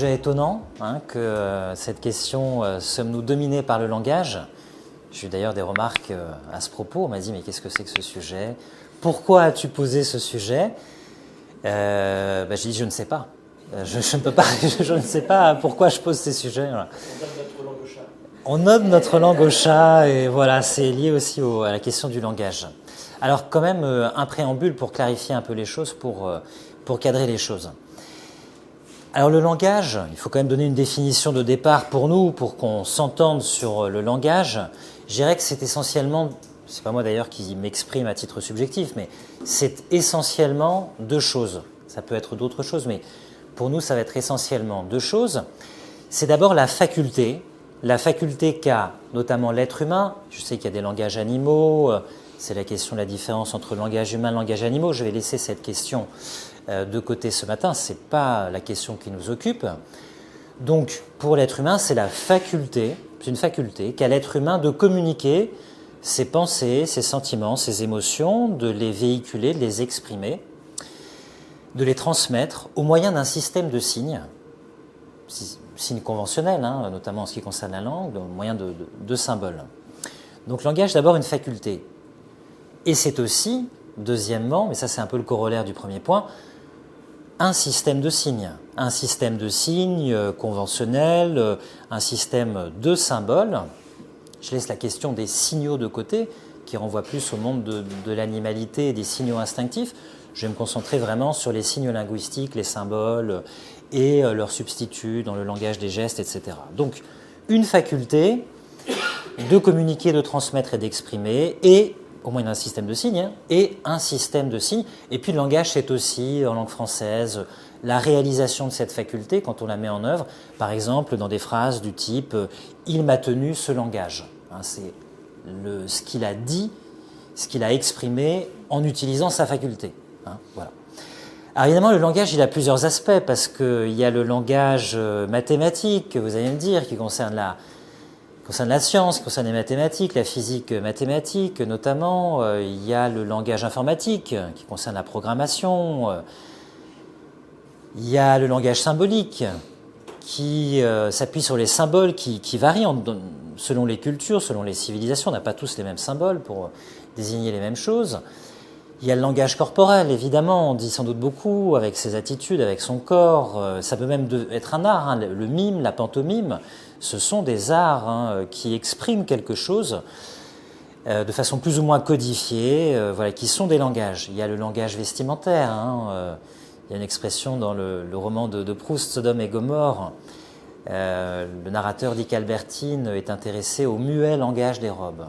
sujet étonnant, que cette question, sommes-nous dominés par le langage? J'ai eu d'ailleurs des remarques à ce propos. On m'a dit, mais qu'est-ce que c'est que ce sujet? Pourquoi as-tu posé ce sujet? J'ai dit, je ne sais pas. Je ne peux pas, je ne sais pas pourquoi je pose ces sujets. Voilà. On note notre langue au chat, et voilà, c'est lié aussi à la question du langage. Alors quand même, un préambule pour clarifier un peu les choses, pour cadrer les choses. Alors le langage, il faut quand même donner une définition de départ pour nous, pour qu'on s'entende sur le langage. Je dirais que c'est essentiellement, c'est pas moi d'ailleurs qui m'exprime à titre subjectif, mais c'est essentiellement deux choses. Ça peut être d'autres choses, mais pour nous, ça va être essentiellement deux choses. C'est d'abord la faculté qu'a notamment l'être humain. Je sais qu'il y a des langages animaux, c'est la question de la différence entre le langage humain et le langage animaux. Je vais laisser cette question de côté ce matin, ce n'est pas la question qui nous occupe. Donc, pour l'être humain, c'est une faculté qu'a l'être humain de communiquer ses pensées, ses sentiments, ses émotions, de les véhiculer, de les exprimer, de les transmettre au moyen d'un système de signes conventionnels, notamment en ce qui concerne la langue, au moyen de symboles. Donc, langage, d'abord, une faculté. Et c'est aussi, deuxièmement, mais ça c'est un peu le corollaire du premier point, un système de signes conventionnel, un système de symboles. Je laisse la question des signaux de côté, qui renvoie plus au monde de l'animalité et des signaux instinctifs. Je vais me concentrer vraiment sur les signes linguistiques, les symboles et leurs substituts dans le langage des gestes, etc. Donc, une faculté de communiquer, de transmettre et d'exprimer, et au moins d'un système de signes, et un système de signes. Et puis le langage, c'est aussi, en langue française, la réalisation de cette faculté quand on la met en œuvre, par exemple dans des phrases du type « il m'a tenu ce langage ». C'est ce qu'il a dit, ce qu'il a exprimé en utilisant sa faculté. Voilà. Alors évidemment, le langage, il a plusieurs aspects, parce qu'il y a le langage mathématique, vous allez me dire, qui concerne la science, qui concerne les mathématiques, la physique mathématique notamment. Il y a le langage informatique qui concerne la programmation. Il y a le langage symbolique qui s'appuie sur les symboles qui varient selon les cultures, selon les civilisations. On n'a pas tous les mêmes symboles pour désigner les mêmes choses. Il y a le langage corporel, évidemment, on dit sans doute beaucoup avec ses attitudes, avec son corps. Ça peut même être un art, le mime, la pantomime. Ce sont des arts qui expriment quelque chose de façon plus ou moins codifiée, qui sont des langages. Il y a le langage vestimentaire. Il y a une expression dans le roman de Proust, Sodome et Gomorrhe. Le narrateur dit qu'Albertine est intéressée au muet langage des robes.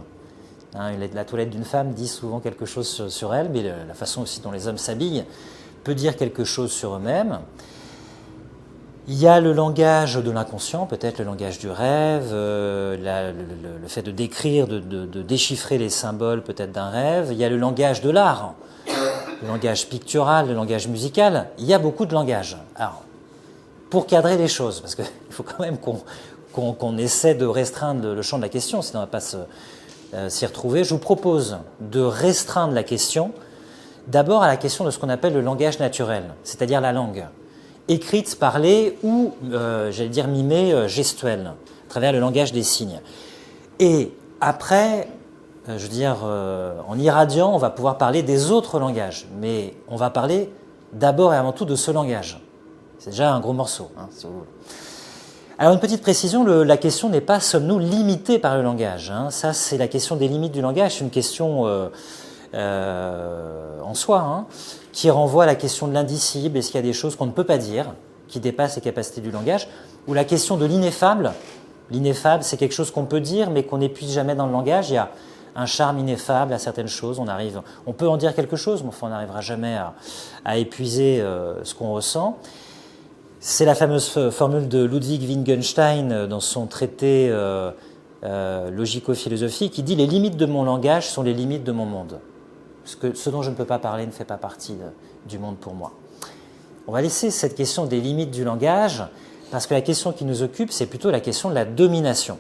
La toilette d'une femme dit souvent quelque chose sur elle, mais la façon aussi dont les hommes s'habillent peut dire quelque chose sur eux-mêmes. Il y a le langage de l'inconscient, peut-être le langage du rêve, le fait de décrire, de déchiffrer les symboles peut-être d'un rêve. Il y a le langage de l'art, le langage pictural, le langage musical. Il y a beaucoup de langages. Alors, pour cadrer les choses, parce qu'il faut quand même qu'on essaie de restreindre le champ de la question, sinon on ne va pas s'y retrouver, je vous propose de restreindre la question d'abord à la question de ce qu'on appelle le langage naturel, c'est-à-dire la langue, écrite, parlée ou, j'allais dire mimée, gestuelle, à travers le langage des signes. Et après, en irradiant, on va pouvoir parler des autres langages, mais on va parler d'abord et avant tout de ce langage. C'est déjà un gros morceau, si vous voulez. Alors une petite précision, la question n'est pas sommes-nous limités par le langage. Ça, c'est la question des limites du langage, c'est une question en soi, qui renvoie à la question de l'indicible, est-ce qu'il y a des choses qu'on ne peut pas dire, qui dépassent les capacités du langage, ou la question de l'ineffable. L'ineffable, c'est quelque chose qu'on peut dire, mais qu'on n'épuise jamais dans le langage. Il y a un charme ineffable à certaines choses, on peut en dire quelque chose, mais enfin, on n'arrivera jamais à épuiser ce qu'on ressent. C'est la fameuse formule de Ludwig Wittgenstein dans son traité logico-philosophique qui dit « Les limites de mon langage sont les limites de mon monde. Ce dont je ne peux pas parler ne fait pas partie du monde pour moi. » On va laisser cette question des limites du langage parce que la question qui nous occupe, c'est plutôt la question de la domination.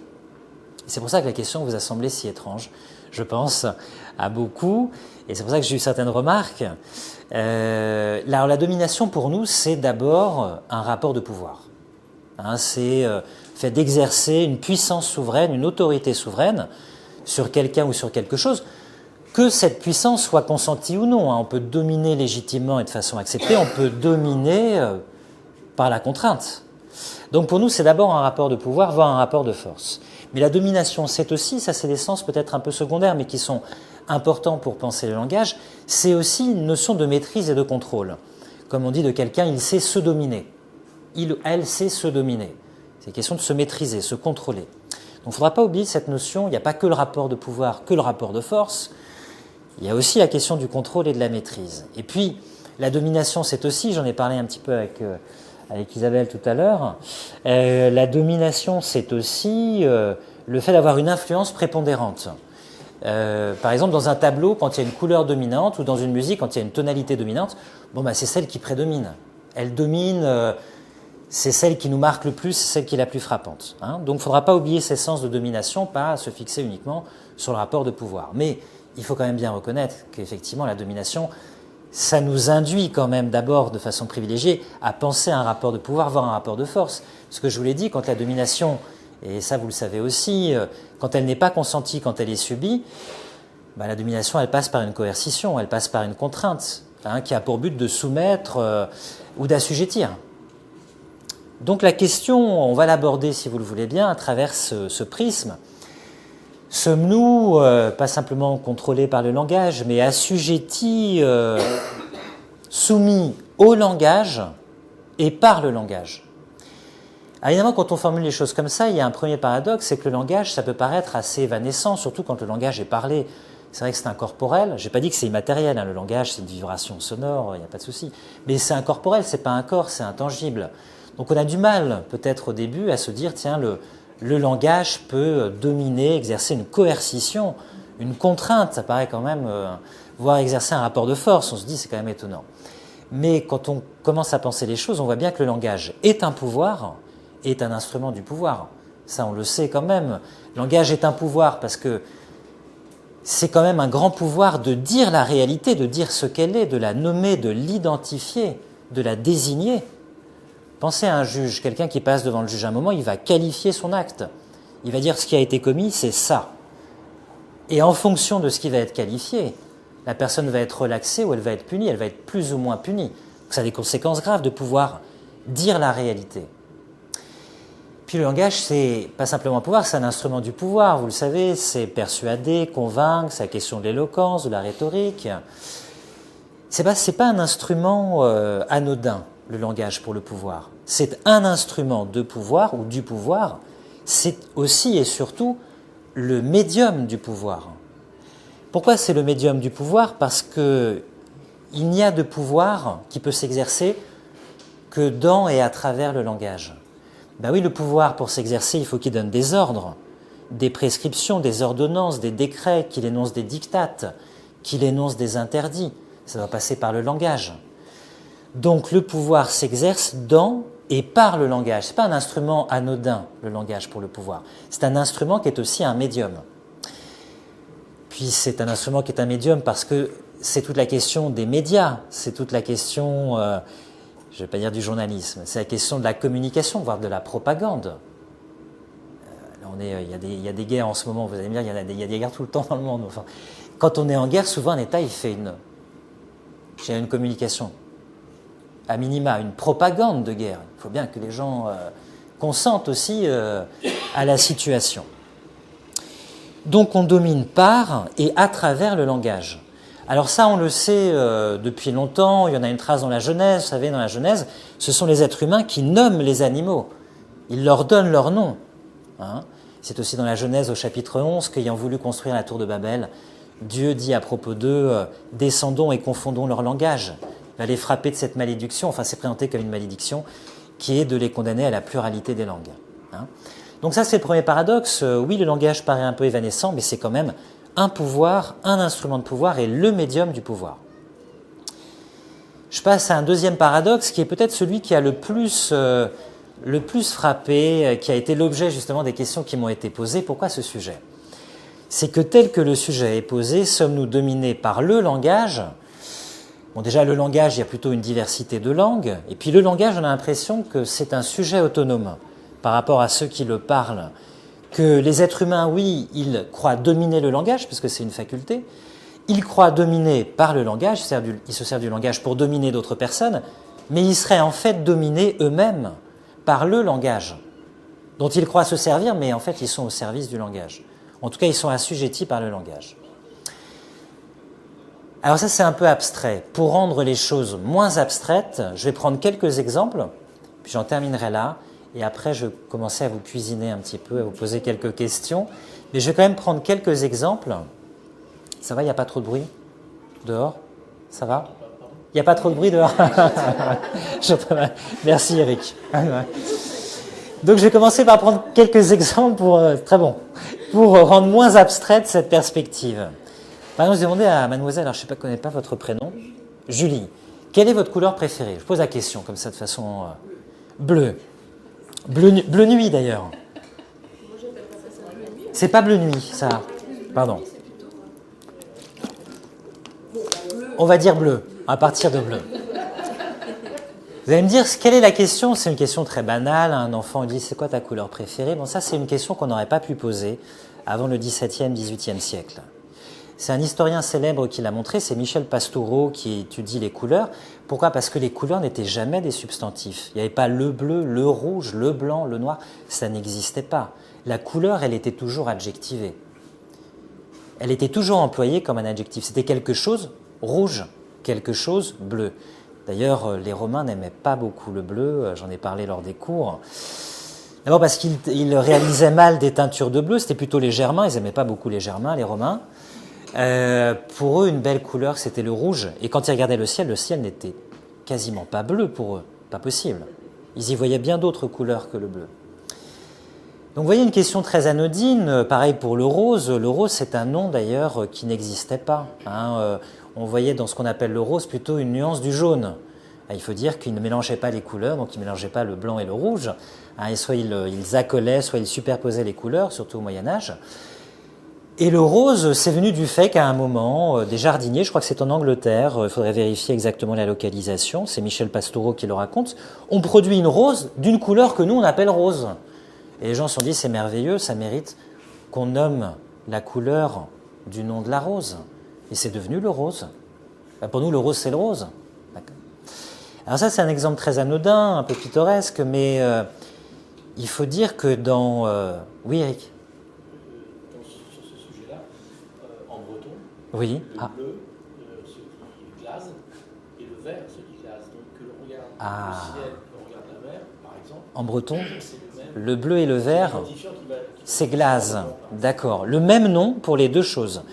C'est pour ça que la question vous a semblé si étrange, je pense, à beaucoup. Et c'est pour ça que j'ai eu certaines remarques. La domination, pour nous, c'est d'abord un rapport de pouvoir. Hein, c'est le fait d'exercer une puissance souveraine, une autorité souveraine sur quelqu'un ou sur quelque chose, que cette puissance soit consentie ou non. Hein. On peut dominer légitimement et de façon acceptée, on peut dominer par la contrainte. Donc pour nous, c'est d'abord un rapport de pouvoir, voire un rapport de force. Mais la domination, c'est aussi, ça c'est des sens peut-être un peu secondaires, mais qui sont importants pour penser le langage, c'est aussi une notion de maîtrise et de contrôle. Comme on dit de quelqu'un, il sait se dominer. Il ou elle sait se dominer. C'est une question de se maîtriser, se contrôler. Donc il ne faudra pas oublier cette notion, il n'y a pas que le rapport de pouvoir, que le rapport de force, il y a aussi la question du contrôle et de la maîtrise. Et puis, la domination, c'est aussi, j'en ai parlé un petit peu avec Isabelle tout à l'heure, la domination, c'est aussi le fait d'avoir une influence prépondérante. Par exemple, dans un tableau, quand il y a une couleur dominante, ou dans une musique, quand il y a une tonalité dominante, c'est celle qui prédomine. Elle domine, c'est celle qui nous marque le plus, c'est celle qui est la plus frappante. Hein. Donc il ne faudra pas oublier ces sens de domination, pas se fixer uniquement sur le rapport de pouvoir. Mais il faut quand même bien reconnaître qu'effectivement, la domination, ça nous induit quand même d'abord, de façon privilégiée, à penser à un rapport de pouvoir, voire un rapport de force. Ce que je vous l'ai dit, quand la domination, et ça vous le savez aussi, quand elle n'est pas consentie, quand elle est subie, la domination, elle passe par une coercition, elle passe par une contrainte, qui a pour but de soumettre ou d'assujettir. Donc la question, on va l'aborder, si vous le voulez bien, à travers ce prisme. Sommes-nous, pas simplement contrôlés par le langage, mais assujettis, soumis au langage et par le langage? Alors évidemment, quand on formule les choses comme ça, il y a un premier paradoxe, c'est que le langage, ça peut paraître assez évanescent, surtout quand le langage est parlé. C'est vrai que c'est incorporel. Je n'ai pas dit que c'est immatériel, le langage, c'est une vibration sonore, il n'y a pas de souci. Mais c'est incorporel, c'est pas un corps, c'est intangible. Donc on a du mal, peut-être au début, à se dire, tiens, le langage peut dominer, exercer une coercition, une contrainte, ça paraît quand même, voire exercer un rapport de force, on se dit c'est quand même étonnant. Mais quand on commence à penser les choses, on voit bien que le langage est un pouvoir, est un instrument du pouvoir. Ça, on le sait quand même. Le langage est un pouvoir parce que c'est quand même un grand pouvoir de dire la réalité, de dire ce qu'elle est, de la nommer, de l'identifier, de la désigner. Pensez à un juge, quelqu'un qui passe devant le juge à un moment, il va qualifier son acte. Il va dire ce qui a été commis, c'est ça. Et en fonction de ce qui va être qualifié, la personne va être relaxée ou elle va être punie, elle va être plus ou moins punie. Donc ça a des conséquences graves de pouvoir dire la réalité. Puis le langage, c'est pas simplement un pouvoir, c'est un instrument du pouvoir, vous le savez, c'est persuader, convaincre, c'est la question de l'éloquence, de la rhétorique. C'est pas un instrument anodin, le langage pour le pouvoir. C'est un instrument de pouvoir ou du pouvoir, c'est aussi et surtout le médium du pouvoir. Pourquoi c'est le médium du pouvoir? Parce qu'il n'y a de pouvoir qui peut s'exercer que dans et à travers le langage. Oui, le pouvoir, pour s'exercer, il faut qu'il donne des ordres, des prescriptions, des ordonnances, des décrets, qu'il énonce des dictates, qu'il énonce des interdits. Ça doit passer par le langage. Donc le pouvoir s'exerce dans et par le langage. Ce n'est pas un instrument anodin, le langage, pour le pouvoir. C'est un instrument qui est aussi un médium. Puis c'est un instrument qui est un médium parce que c'est toute la question des médias, c'est toute la question, je ne vais pas dire du journalisme, c'est la question de la communication, voire de la propagande. Il y a des guerres en ce moment, vous allez me dire, il y a des guerres tout le temps dans le monde. Enfin, quand on est en guerre, souvent un État, il fait une communication, à minima, une propagande de guerre. Il faut bien que les gens consentent aussi à la situation. Donc on domine par et à travers le langage. Alors ça, on le sait depuis longtemps, il y en a une trace dans la Genèse, vous savez, dans la Genèse, ce sont les êtres humains qui nomment les animaux. Ils leur donnent leur nom. C'est aussi dans la Genèse au chapitre 11 qu'ayant voulu construire la tour de Babel, Dieu dit à propos d'eux, descendons et confondons leur langage. Il va les frapper de cette malédiction, enfin c'est présenté comme une malédiction, qui est de les condamner à la pluralité des langues. Donc ça c'est le premier paradoxe, oui le langage paraît un peu évanescent, mais c'est quand même un pouvoir, un instrument de pouvoir et le médium du pouvoir. Je passe à un deuxième paradoxe qui est peut-être celui qui a le plus frappé, qui a été l'objet justement des questions qui m'ont été posées. Pourquoi ce sujet? C'est que tel que le sujet est posé, sommes-nous dominés par le langage Bon, déjà, le langage, il y a plutôt une diversité de langues. Et puis le langage, on a l'impression que c'est un sujet autonome par rapport à ceux qui le parlent. Que les êtres humains, oui, ils croient dominer le langage, puisque c'est une faculté. Ils croient dominer par le langage, ils se servent du langage pour dominer d'autres personnes, mais ils seraient en fait dominés eux-mêmes par le langage, dont ils croient se servir, mais en fait, ils sont au service du langage. En tout cas, ils sont assujettis par le langage. Alors ça, c'est un peu abstrait. Pour rendre les choses moins abstraites, je vais prendre quelques exemples, puis j'en terminerai là, et après, je vais commencer à vous cuisiner un petit peu, à vous poser quelques questions. Mais je vais quand même prendre quelques exemples. Ça va, il n'y a pas trop de bruit dehors? Ça va? Il n'y a pas trop de bruit dehors? Merci Eric. Donc je vais commencer par prendre quelques exemples pour rendre moins abstraite cette perspective. Par exemple, je demandais à mademoiselle, alors je ne connais pas votre prénom, Julie, quelle est votre couleur préférée? Je pose la question comme ça de façon bleue. Bleu nuit d'ailleurs. C'est pas bleu nuit, ça. Pardon. On va dire bleu, à partir de bleu. Vous allez me dire, quelle est la question? C'est une question très banale. Un enfant dit, c'est quoi ta couleur préférée? Bon, ça, c'est une question qu'on n'aurait pas pu poser avant le XVIIe, XVIIIe siècle. C'est un historien célèbre qui l'a montré, c'est Michel Pastoureau qui étudie les couleurs. Pourquoi? Parce que les couleurs n'étaient jamais des substantifs. Il n'y avait pas le bleu, le rouge, le blanc, le noir. Ça n'existait pas. La couleur, elle était toujours adjectivée. Elle était toujours employée comme un adjectif. C'était quelque chose rouge, quelque chose bleu. D'ailleurs, les Romains n'aimaient pas beaucoup le bleu, j'en ai parlé lors des cours. D'abord parce qu'ils réalisaient mal des teintures de bleu, c'était plutôt les Germains, ils n'aimaient pas beaucoup les Germains, les Romains. Pour eux, une belle couleur, c'était le rouge. Et quand ils regardaient le ciel n'était quasiment pas bleu pour eux, pas possible. Ils y voyaient bien d'autres couleurs que le bleu. Donc vous voyez une question très anodine, pareil pour le rose. Le rose, c'est un nom d'ailleurs qui n'existait pas. On voyait dans ce qu'on appelle le rose plutôt une nuance du jaune. Il faut dire qu'ils ne mélangeaient pas les couleurs, donc ils ne mélangeaient pas le blanc et le rouge. Et soit ils accolaient, soit ils superposaient les couleurs, surtout au Moyen-Âge. Et le rose, c'est venu du fait qu'à un moment, des jardiniers, je crois que c'est en Angleterre, il faudrait vérifier exactement la localisation, c'est Michel Pastoureau qui le raconte, ont produit une rose d'une couleur que nous on appelle rose. Et les gens se sont dit, c'est merveilleux, ça mérite qu'on nomme la couleur du nom de la rose. Et c'est devenu le rose. Pour nous, le rose, c'est le rose. Alors ça, c'est un exemple très anodin, un peu pittoresque, mais il faut dire que dans... Oui, Eric? Sur ce sujet-là, en breton, oui. le bleu se dit glace et le vert se dit glace. Donc que l'on regarde le ciel, que l'on regarde la mer, par exemple. En breton, c'est le même. le bleu et le vert, c'est glace. D'accord. Le même nom pour les deux choses.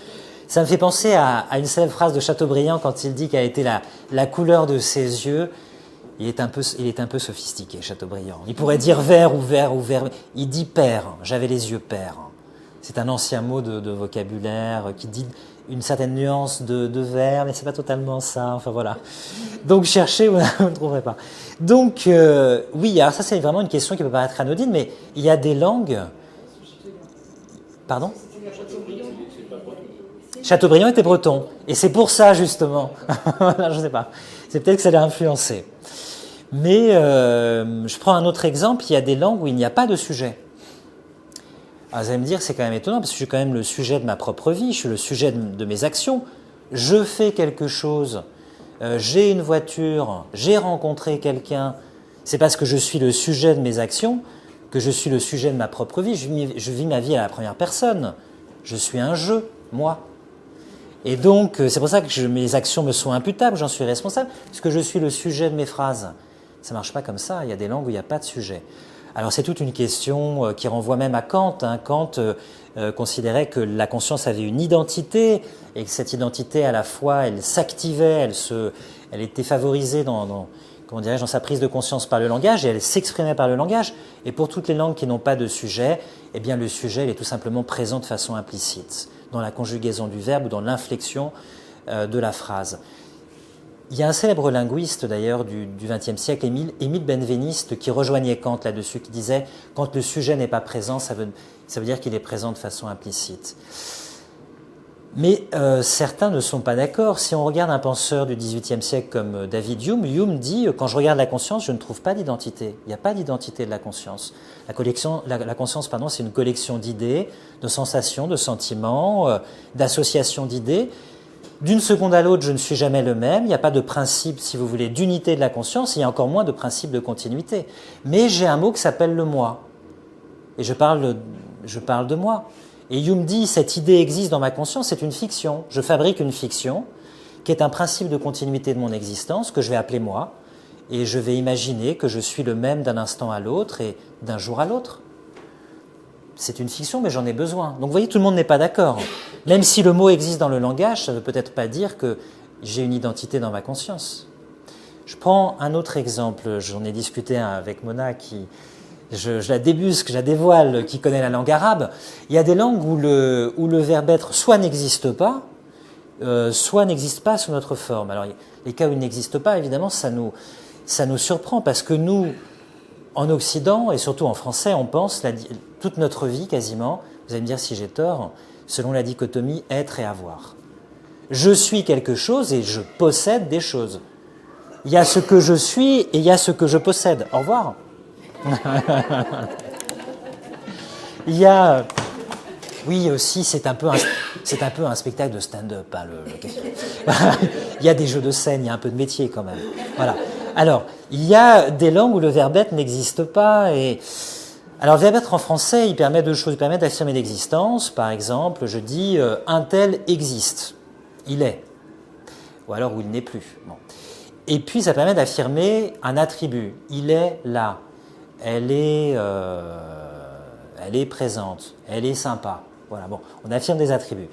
Ça me fait penser à une célèbre phrase de Chateaubriand quand il dit quelle a été la couleur de ses yeux. Il est un peu sophistiqué, Chateaubriand. Il pourrait dire vert ou vert ou vert. Il dit pair. J'avais les yeux pairs. C'est un ancien mot de vocabulaire qui dit une certaine nuance de vert, mais c'est pas totalement ça. Enfin voilà. Donc cherchez, vous ne trouverez pas. Donc oui, alors ça c'est vraiment une question qui peut paraître anodine, mais il y a des langues. Pardon? Chateaubriand était breton, et c'est pour ça justement. Je ne sais pas. C'est peut-être que ça l'a influencé. Mais je prends un autre exemple. Il y a des langues où il n'y a pas de sujet. Alors, vous allez me dire, c'est quand même étonnant, parce que je suis quand même le sujet de ma propre vie, je suis le sujet de mes actions. Je fais quelque chose, j'ai une voiture, j'ai rencontré quelqu'un. C'est parce que je suis le sujet de mes actions que je suis le sujet de ma propre vie. Je vis ma vie à la première personne. Je suis un je, moi. Et donc, c'est pour ça que mes actions me sont imputables, j'en suis responsable, puisque je suis le sujet de mes phrases. Ça ne marche pas comme ça, il y a des langues où il n'y a pas de sujet. Alors c'est toute une question qui renvoie même à Kant. Kant considérait que la conscience avait une identité, et que cette identité, à la fois, elle s'activait, elle était favorisée dans sa prise de conscience par le langage, et elle s'exprimait par le langage. Et pour toutes les langues qui n'ont pas de sujet, eh bien le sujet il est tout simplement présent de façon implicite, dans la conjugaison du verbe ou dans l'inflexion de la phrase. Il y a un célèbre linguiste d'ailleurs du XXe siècle, Émile Benveniste, qui rejoignait Kant là-dessus, qui disait « quand le sujet n'est pas présent, ça veut dire qu'il est présent de façon implicite ». Mais certains ne sont pas d'accord. Si on regarde un penseur du XVIIIe siècle comme David Hume, Hume dit « Quand je regarde la conscience, je ne trouve pas d'identité. Il n'y a pas d'identité de la conscience. La conscience, pardon, c'est une collection d'idées, de sensations, de sentiments, d'associations d'idées. D'une seconde à l'autre, je ne suis jamais le même. Il n'y a pas de principe, si vous voulez, d'unité de la conscience. Il y a encore moins de principe de continuité. Mais j'ai un mot qui s'appelle le moi. Et je parle de moi. Et Hume dit, cette idée existe dans ma conscience, c'est une fiction. Je fabrique une fiction qui est un principe de continuité de mon existence, que je vais appeler moi, et je vais imaginer que je suis le même d'un instant à l'autre et d'un jour à l'autre. C'est une fiction, mais j'en ai besoin. Donc vous voyez, tout le monde n'est pas d'accord. Même si le mot existe dans le langage, ça ne veut peut-être pas dire que j'ai une identité dans ma conscience. Je prends un autre exemple, j'en ai discuté avec Mona qui... Je la débusque, je la dévoile, qui connaît la langue arabe. Il y a des langues où le verbe être soit n'existe pas, soit n'existe pas sous notre forme. Alors, les cas où il n'existe pas, évidemment, ça nous surprend parce que nous, en Occident et surtout en français, on pense toute notre vie quasiment, vous allez me dire si j'ai tort, selon la dichotomie être et avoir. Je suis quelque chose et je possède des choses. Il y a ce que je suis et il y a ce que je possède. Au revoir. Il y a, oui aussi, c'est un peu un spectacle de stand-up. Hein, il y a des jeux de scène, il y a un peu de métier quand même. Voilà. Alors, il y a des langues où le verbe être n'existe pas. Alors, le verbe être en français, il permet deux choses. Il permet d'affirmer l'existence. Par exemple, je dis un tel existe. Il est. Ou alors où il n'est plus. Bon. Et puis, ça permet d'affirmer un attribut. Il est là. Elle est présente, elle est sympa. Voilà, bon, on affirme des attributs.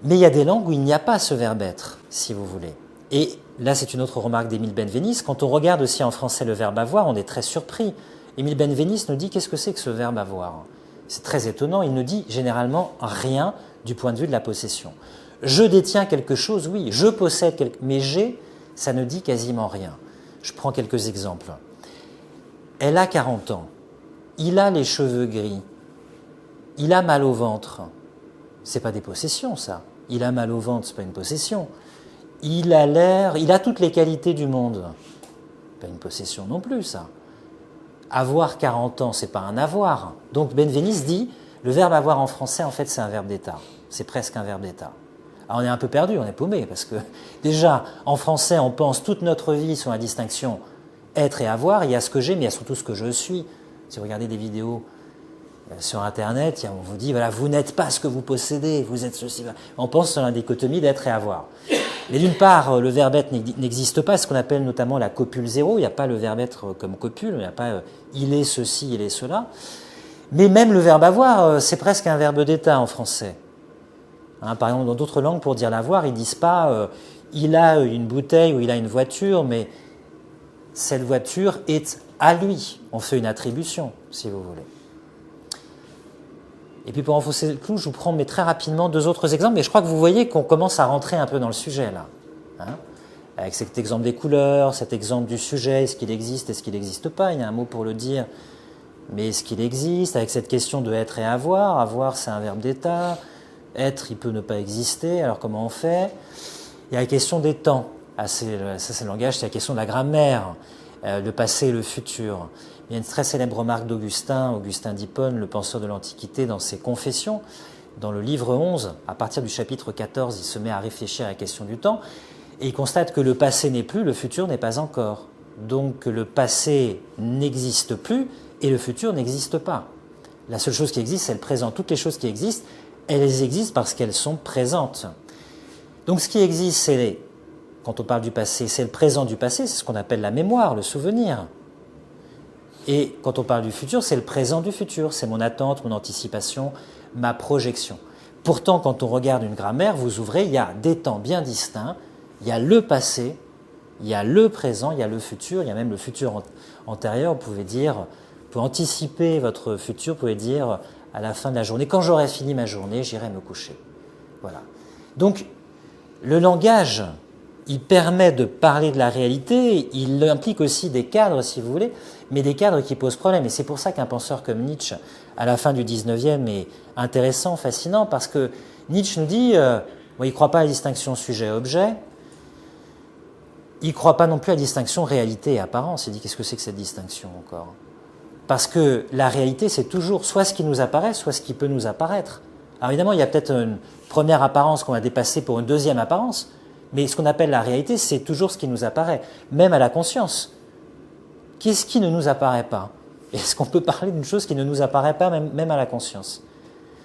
Mais il y a des langues où il n'y a pas ce verbe être, si vous voulez. Et là, c'est une autre remarque d'Émile Benveniste. Quand on regarde aussi en français le verbe avoir, on est très surpris. Émile Benveniste nous dit qu'est-ce que c'est que ce verbe avoir? C'est très étonnant. Il nous dit généralement rien du point de vue de la possession. Je détiens quelque chose, oui, je possède quelque chose, mais j'ai, ça ne dit quasiment rien. Je prends quelques exemples. Elle a 40 ans. Il a les cheveux gris. Il a mal au ventre. C'est pas des possessions, ça. Il a mal au ventre, c'est pas une possession. Il a toutes les qualités du monde. Pas une possession non plus, ça. Avoir 40 ans, c'est pas un avoir. Donc Benveniste dit, le verbe avoir en français, en fait, c'est un verbe d'état. C'est presque un verbe d'état. Alors on est un peu perdu, on est paumé, parce que déjà, en français, on pense toute notre vie sur la distinction être et avoir, il y a ce que j'ai, mais il y a surtout ce que je suis. Si vous regardez des vidéos sur Internet, on vous dit, voilà, vous n'êtes pas ce que vous possédez, vous êtes ceci. On pense sur la dichotomie d'être et avoir. Mais d'une part, le verbe être n'existe pas, ce qu'on appelle notamment la copule zéro. Il n'y a pas le verbe être comme copule, il n'y a pas il est ceci, il est cela. Mais même le verbe avoir, c'est presque un verbe d'état en français. Hein, par exemple, dans d'autres langues, pour dire l'avoir, ils ne disent pas il a une bouteille ou il a une voiture, mais cette voiture est à lui. On fait une attribution, si vous voulez. Et puis pour enfoncer le clou, je vous prends mais très rapidement deux autres exemples, mais je crois que vous voyez qu'on commence à rentrer un peu dans le sujet là. Hein, avec cet exemple des couleurs, cet exemple du sujet, est-ce qu'il existe, est-ce qu'il n'existe pas, il y a un mot pour le dire, mais est-ce qu'il existe, avec cette question de être et avoir, avoir c'est un verbe d'état, être il peut ne pas exister, alors comment on fait? Il y a la question des temps. Ça c'est le langage, c'est la question de la grammaire, le passé et le futur. Il y a une très célèbre remarque d'Augustin d'Hippone, le penseur de l'Antiquité, dans ses Confessions. Dans le livre 11, à partir du chapitre 14, il se met à réfléchir à la question du temps et il constate que le passé n'est plus, le futur n'est pas encore. Donc le passé n'existe plus et le futur n'existe pas. La seule chose qui existe, c'est le présent. Toutes les choses qui existent, elles existent parce qu'elles sont présentes. Donc ce qui existe, c'est quand on parle du passé, c'est le présent du passé, c'est ce qu'on appelle la mémoire, le souvenir. Et quand on parle du futur, c'est le présent du futur, c'est mon attente, mon anticipation, ma projection. Pourtant, quand on regarde une grammaire, vous ouvrez, il y a des temps bien distincts, il y a le passé, il y a le présent, il y a le futur, il y a même le futur antérieur, vous pouvez dire, pour anticiper votre futur, vous pouvez dire à la fin de la journée, quand j'aurai fini ma journée, j'irai me coucher. Voilà. Donc, le langage, il permet de parler de la réalité, il implique aussi des cadres, si vous voulez, mais des cadres qui posent problème. Et c'est pour ça qu'un penseur comme Nietzsche, à la fin du 19e, est intéressant, fascinant, parce que Nietzsche nous dit, bon, il ne croit pas à la distinction sujet-objet, il ne croit pas non plus à la distinction réalité et apparence. Il dit, qu'est-ce que c'est que cette distinction encore? Parce que la réalité, c'est toujours soit ce qui nous apparaît, soit ce qui peut nous apparaître. Alors évidemment, il y a peut-être une première apparence qu'on va dépasser pour une deuxième apparence, mais ce qu'on appelle la réalité, c'est toujours ce qui nous apparaît, même à la conscience. Qu'est-ce qui ne nous apparaît pas? Est-ce qu'on peut parler d'une chose qui ne nous apparaît pas, même à la conscience?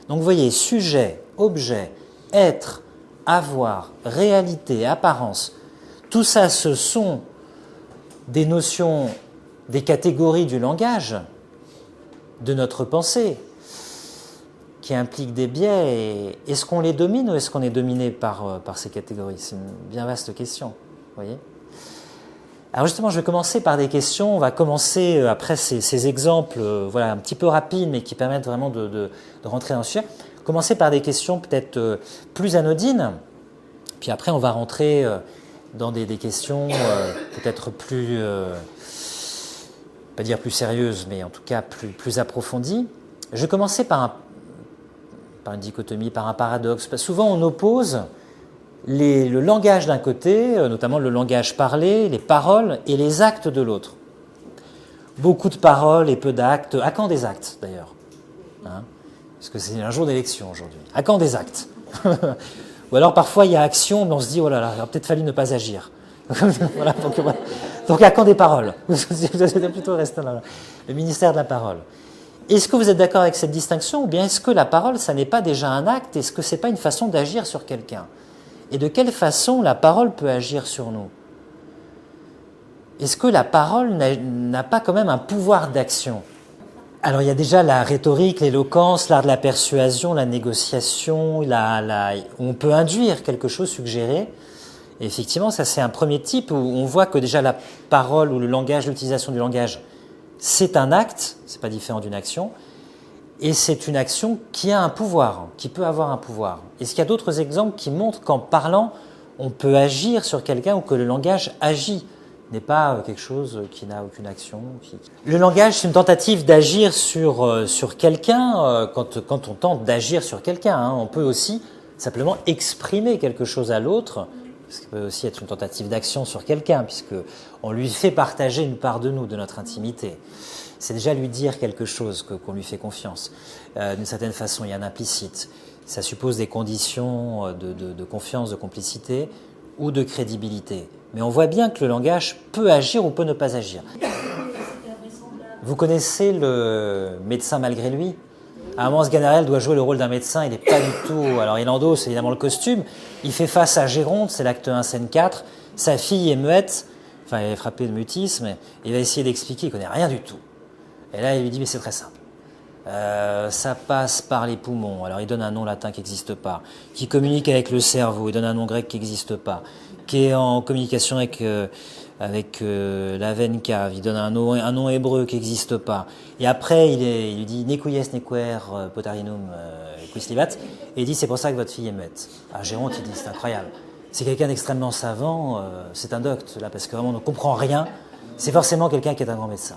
Donc vous voyez, sujet, objet, être, avoir, réalité, apparence, tout ça, ce sont des notions, des catégories du langage, de notre pensée, qui impliquent des biais. Et est-ce qu'on les domine ou est-ce qu'on est dominé par ces catégories? C'est une bien vaste question, vous voyez. Alors justement, je vais commencer par des questions. On va commencer après ces exemples, voilà, un petit peu rapides, mais qui permettent vraiment de rentrer dans le sujet. Commencer par des questions peut-être plus anodines, puis après on va rentrer dans des questions peut-être plus, pas dire plus sérieuses, mais en tout cas plus approfondies. Je vais commencer par une dichotomie, par un paradoxe. Parce que souvent on oppose le langage d'un côté, notamment le langage parlé, les paroles, et les actes de l'autre. Beaucoup de paroles et peu d'actes. À quand des actes, d'ailleurs, hein? Parce que c'est un jour d'élection aujourd'hui. À quand des actes? Ou alors parfois il y a action, mais on se dit, oh là là, il aurait peut-être fallu ne pas agir. Voilà, donc à quand des paroles? Vous allez plutôt rester là, le ministère de la parole. Est-ce que vous êtes d'accord avec cette distinction, ou bien est-ce que la parole, ça n'est pas déjà un acte? Est-ce que ce n'est pas une façon d'agir sur quelqu'un? Et de quelle façon la parole peut agir sur nous? Est-ce que la parole n'a pas quand même un pouvoir d'action? Alors il y a déjà la rhétorique, l'éloquence, l'art de la persuasion, la négociation, on peut induire quelque chose, suggérer. Et effectivement, ça c'est un premier type où on voit que déjà la parole ou le langage, l'utilisation du langage, c'est un acte, c'est pas différent d'une action, et c'est une action qui a un pouvoir, qui peut avoir un pouvoir. Est-ce qu'il y a d'autres exemples qui montrent qu'en parlant, on peut agir sur quelqu'un ou que le langage agit, n'est pas quelque chose qui n'a aucune action? Le langage, c'est une tentative d'agir sur quelqu'un, quand on tente d'agir sur quelqu'un, hein. On peut aussi simplement exprimer quelque chose à l'autre, ce qui peut aussi être une tentative d'action sur quelqu'un, puisqu'on lui fait partager une part de nous, de notre intimité. C'est déjà lui dire quelque chose, qu'on lui fait confiance. D'une certaine façon, il y a un implicite. Ça suppose des conditions de confiance, de complicité ou de crédibilité. Mais on voit bien que le langage peut agir ou peut ne pas agir. Vous connaissez le médecin malgré lui? À un moment, Sganarelle doit jouer le rôle d'un médecin, il n'est pas du tout... Alors il endosse évidemment le costume, il fait face à Géronte, c'est l'acte 1, scène 4, sa fille est muette, enfin elle est frappée de mutisme, et il va essayer d'expliquer, il ne connaît rien du tout. Et là il lui dit, mais c'est très simple. Ça passe par les poumons, alors il donne un nom latin qui n'existe pas, qui communique avec le cerveau, il donne un nom grec qui n'existe pas, qui est en communication avec la veine cave, il donne un nom hébreu qui n'existe pas. Et après, il lui dit « Nekuyes nequer potarinum quis libat » et il dit « C'est pour ça que votre fille est muette ». Ah, Géronte, il dit « C'est incroyable. C'est quelqu'un d'extrêmement savant, c'est un docte, là, parce que vraiment on ne comprend rien. C'est forcément quelqu'un qui est un grand médecin.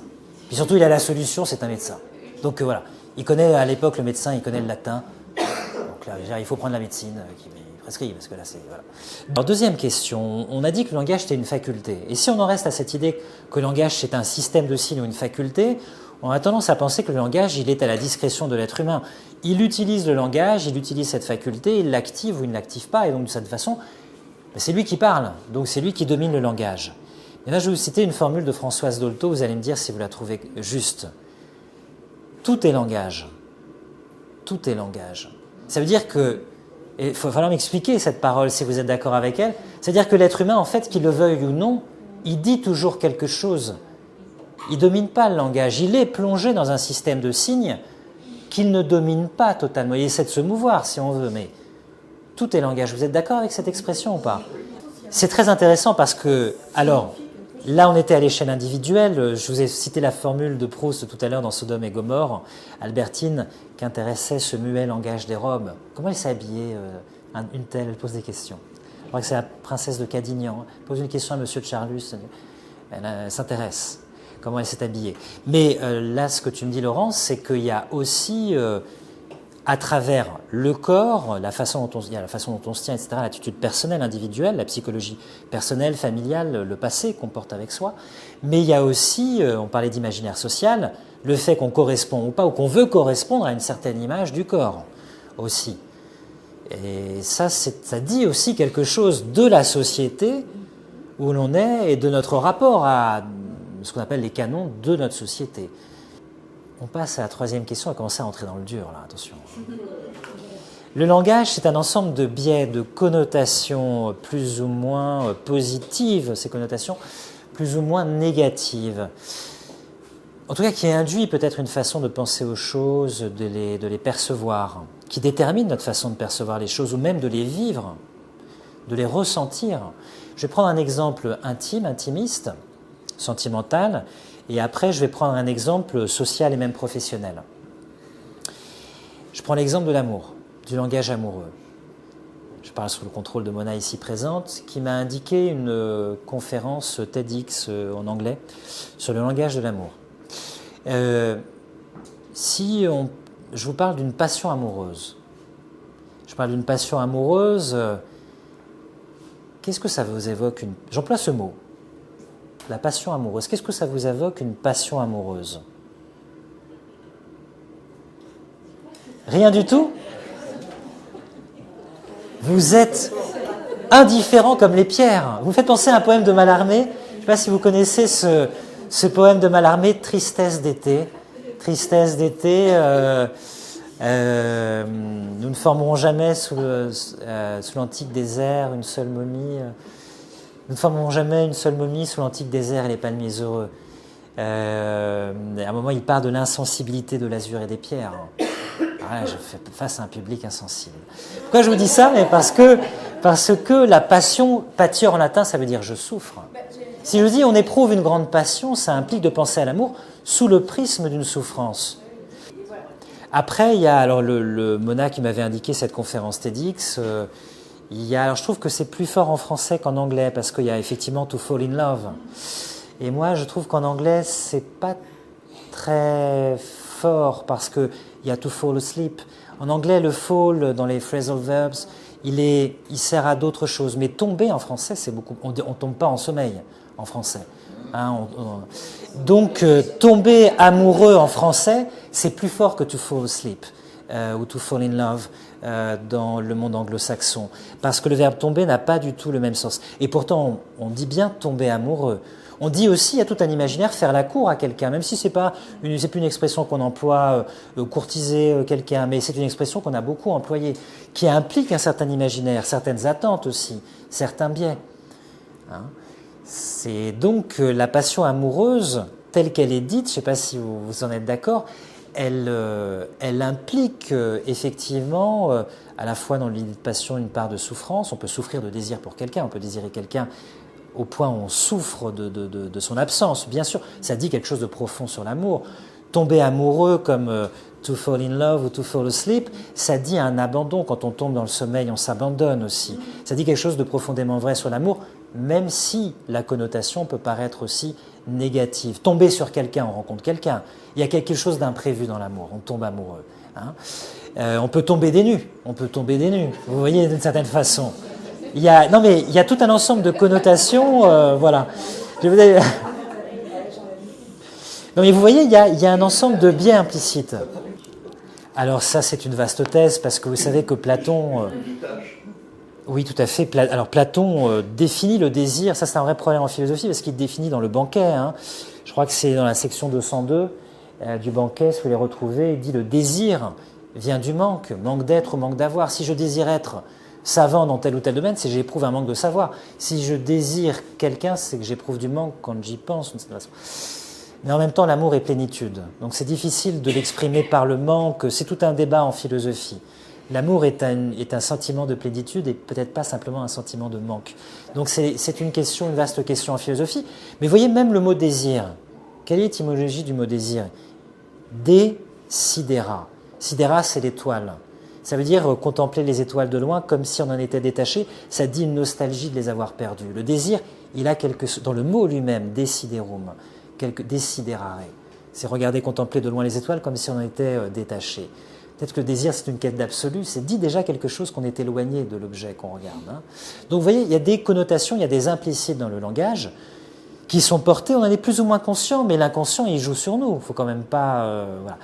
Puis surtout, il a la solution, c'est un médecin. Donc voilà, il connaît à l'époque le médecin, il connaît le latin. Donc là, déjà, il faut prendre la médecine qui prescrit, parce que là, c'est... Voilà. Alors, deuxième question, on a dit que le langage, c'était une faculté. Et si on en reste à cette idée que le langage, c'est un système de signes ou une faculté, on a tendance à penser que le langage, il est à la discrétion de l'être humain. Il utilise le langage, il utilise cette faculté, il l'active ou il ne l'active pas, et donc de cette façon, c'est lui qui parle, donc c'est lui qui domine le langage. Et là, je vais vous citer une formule de Françoise Dolto, vous allez me dire si vous la trouvez juste. Tout est langage. Tout est langage. Ça veut dire que, il va falloir m'expliquer cette parole si vous êtes d'accord avec elle, c'est-à-dire que l'être humain, en fait, qu'il le veuille ou non, il dit toujours quelque chose. Il ne domine pas le langage, il est plongé dans un système de signes qu'il ne domine pas totalement. Il essaie de se mouvoir si on veut, mais tout est langage. Vous êtes d'accord avec cette expression ou pas? C'est très intéressant parce que, alors, là on était à l'échelle individuelle, je vous ai cité la formule de Proust tout à l'heure dans Sodome et Gomorrhe, Albertine, qu'intéressait ce muet langage des robes. Comment elle s'est habillée, une telle? Elle pose des questions. crois que c'est la princesse de Cadignan. Elle pose une question à Monsieur de Charlus, elle s'intéresse, comment elle s'est habillée. Mais là, ce que tu me dis, Laurence, c'est qu'il y a aussi, à travers le corps, la façon dont on se tient, etc., l'attitude personnelle, individuelle, la psychologie personnelle, familiale, le passé qu'on porte avec soi. Mais il y a aussi, on parlait d'imaginaire social, le fait qu'on correspond ou pas, ou qu'on veut correspondre à une certaine image du corps aussi. Et ça dit aussi quelque chose de la société où l'on est et de notre rapport à ce qu'on appelle les canons de notre société. On passe à la troisième question, on va commencer à entrer dans le dur, là, attention. Le langage, c'est un ensemble de biais, de connotations plus ou moins positives, ces connotations plus ou moins négatives. En tout cas, qui induit peut-être une façon de penser aux choses, de les percevoir, qui détermine notre façon de percevoir les choses ou même de les vivre, de les ressentir. Je vais prendre un exemple intime, intimiste, sentimental, et après je vais prendre un exemple social et même professionnel. Je prends l'exemple de l'amour, du langage amoureux. Je parle sous le contrôle de Mona ici présente, qui m'a indiqué une conférence TEDx en anglais sur le langage de l'amour. Je vous parle d'une passion amoureuse. Je parle d'une passion amoureuse. Qu'est-ce que ça vous évoque J'emploie ce mot. La passion amoureuse. Qu'est-ce que ça vous évoque une passion amoureuse? Rien du tout? Vous êtes indifférent comme les pierres. Vous me faites penser à un poème de Mallarmé. Je ne sais pas si vous connaissez ce poème de Mallarmé, Tristesse d'été. Tristesse d'été, nous ne formerons jamais sous l'antique désert une seule momie. Nous ne formerons jamais une seule momie sous l'antique désert et les palmiers heureux. À un moment, il part de l'insensibilité de l'azur et des pierres. Ah, je fais face à un public insensible. Pourquoi je vous dis ça? Mais parce que la passion, patir en latin, ça veut dire je souffre. Si je dis on éprouve une grande passion, ça implique de penser à l'amour sous le prisme d'une souffrance. Après, il y a alors le Mona qui m'avait indiqué cette conférence TEDx. Alors je trouve que c'est plus fort en français qu'en anglais parce qu'il y a effectivement To Fall in Love. Et moi, je trouve qu'en anglais, c'est pas très fort parce que il y a To Fall Asleep. En anglais, le fall dans les phrasal verbs, il sert à d'autres choses. Mais tomber en français, c'est beaucoup. On tombe pas en sommeil en français. Hein, donc, tomber amoureux en français, c'est plus fort que To Fall Asleep ou To Fall in Love dans le monde anglo-saxon. Parce que le verbe tomber n'a pas du tout le même sens. Et pourtant, on dit bien tomber amoureux. On dit aussi, il y a tout un imaginaire, faire la cour à quelqu'un, même si c'est plus une expression qu'on emploie, courtiser quelqu'un, mais c'est une expression qu'on a beaucoup employée, qui implique un certain imaginaire, certaines attentes aussi, certains biais. Hein. C'est donc la passion amoureuse, telle qu'elle est dite, je ne sais pas si vous en êtes d'accord, elle implique effectivement, à la fois dans l'idée de passion, une part de souffrance. On peut souffrir de désir pour quelqu'un, on peut désirer quelqu'un au point où on souffre de son absence. Bien sûr, ça dit quelque chose de profond sur l'amour. Tomber amoureux comme To Fall in Love ou To Fall Asleep, ça dit un abandon. Quand on tombe dans le sommeil, on s'abandonne aussi. Ça dit quelque chose de profondément vrai sur l'amour, même si la connotation peut paraître aussi négative. Tomber sur quelqu'un, on rencontre quelqu'un. Il y a quelque chose d'imprévu dans l'amour, on tombe amoureux. Hein. On peut tomber des nues, vous voyez, d'une certaine façon. Il y a tout un ensemble de connotations, voilà. Non mais vous voyez, il y a un ensemble de biais implicites. Alors ça, c'est une vaste thèse, parce que vous savez que Platon... oui, tout à fait. Alors Platon définit le désir, ça c'est un vrai problème en philosophie, parce qu'il définit dans le Banquet, hein. Je crois que c'est dans la section 202 du Banquet, si vous les retrouvez, il dit le désir vient du manque d'être ou manque d'avoir. Si je désire être savant dans tel ou tel domaine, c'est que j'éprouve un manque de savoir. Si je désire quelqu'un, c'est que j'éprouve du manque quand j'y pense. Mais en même temps, l'amour est plénitude. Donc c'est difficile de l'exprimer par le manque. C'est tout un débat en philosophie. L'amour est un sentiment de plénitude et peut-être pas simplement un sentiment de manque. Donc c'est une vaste question en philosophie. Mais voyez même le mot désir. Quelle est l'étymologie du mot désir? Desidera. Sidera, c'est l'étoile. Ça veut dire contempler les étoiles de loin comme si on en était détaché. Ça dit une nostalgie de les avoir perdues. Le désir, il a dans le mot lui-même, desiderum, desiderare. C'est regarder, contempler de loin les étoiles comme si on en était détaché. Peut-être que le désir, c'est une quête d'absolu. C'est dit déjà quelque chose qu'on est éloigné de l'objet qu'on regarde. Hein. Donc vous voyez, il y a des connotations, il y a des implicites dans le langage qui sont portés, on en est plus ou moins conscient, mais l'inconscient, il joue sur nous. Il ne faut quand même pas... voilà.